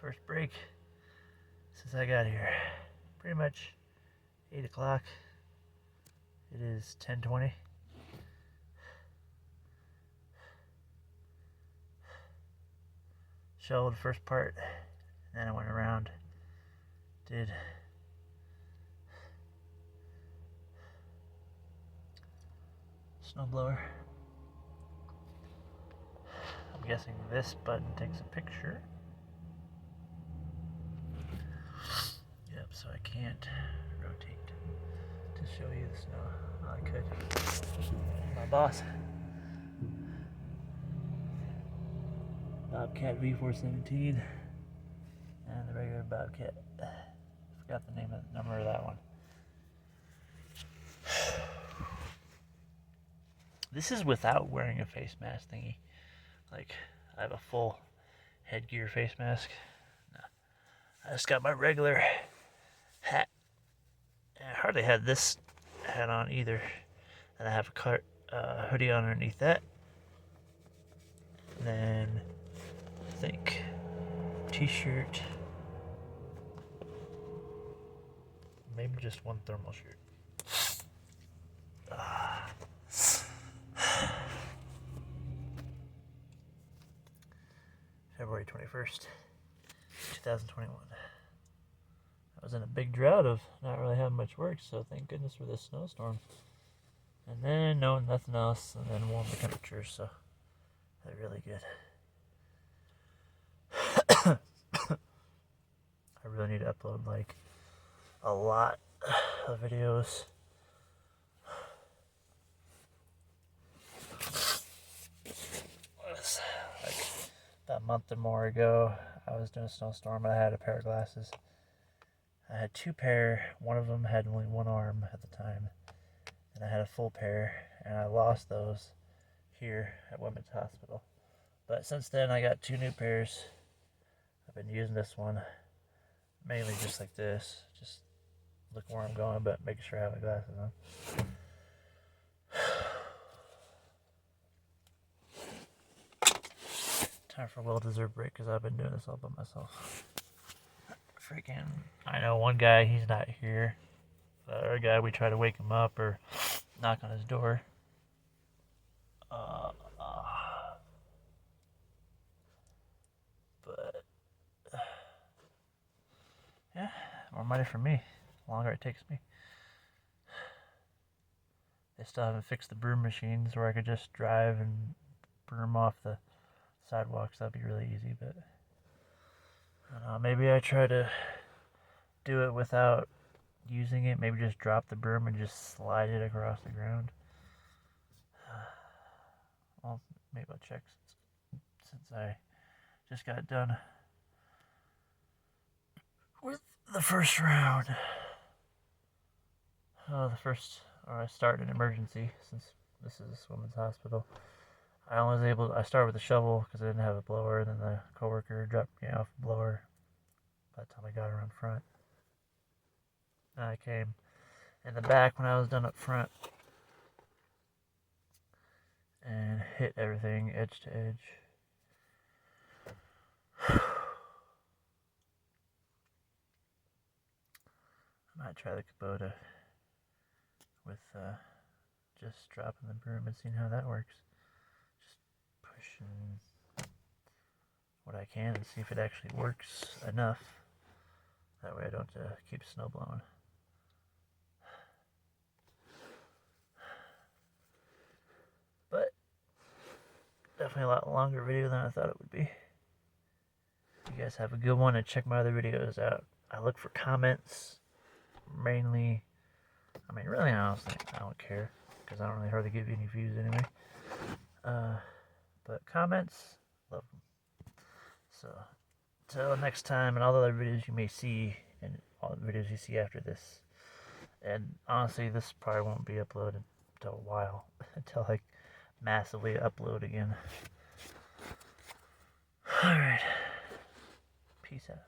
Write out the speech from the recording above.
First break since I got here. Pretty much 8 o'clock. It is 10:20. Shoveled the first part, and then I went around, did snowblower. I'm guessing this button takes a picture. Yep, so I can't rotate to show you the snow. Well, I could. My boss. Bobcat V417 and the regular Bobcat. Forgot the name of the number of that one. This is without wearing a face mask thingy. Like, I have a full headgear face mask. No, I just got my regular hat. I hardly had this hat on either. And I have a hoodie on underneath that. And then, I think, t-shirt. Maybe just one thermal shirt. February 21st, 2021. I was in a big drought of not really having much work, so thank goodness for this snowstorm. And then nothing else, and then warmer temperatures, so they're really good. I really need to upload like a lot of videos. Like about a month or more ago, I was doing a snowstorm and I had a pair of glasses. I had two pair. One of them had only one arm at the time, and I had a full pair, and I lost those here at Women's Hospital. But since then, I got two new pairs. I've been using this one mainly just like this, just looking where I'm going, but making sure I have my glasses on. Time for a well-deserved break because I've been doing this all by myself. Freaking, I know one guy, he's not here. The other guy, we try to wake him up or knock on his door. But, yeah, more money for me, the longer it takes me. They still haven't fixed the broom machines where I could just drive and broom off the sidewalks. That'd be really easy, but I don't know, maybe I try to do it without using it. Maybe just drop the broom and just slide it across the ground. Well, maybe I'll check since I just got done with the first round. I started an emergency since this is Women's Hospital. I started with a shovel because I didn't have a blower, and then the coworker dropped me off a blower by the time I got around front. And I came in the back when I was done up front and hit everything edge to edge. I might try the Kubota with just dropping the broom and seeing how that works. Just pushing what I can and see if it actually works enough. That way I don't keep snow blowing. But definitely a lot longer video than I thought it would be. You guys have a good one and check my other videos out. I look for comments mainly. I mean, really, honestly, I don't care because I don't really hardly give you any views anyway. But comments, love them. So, till next time, and all the other videos you may see, and all the videos you see after this. And honestly, this probably won't be uploaded until a while, until I massively upload again. Alright. Peace out.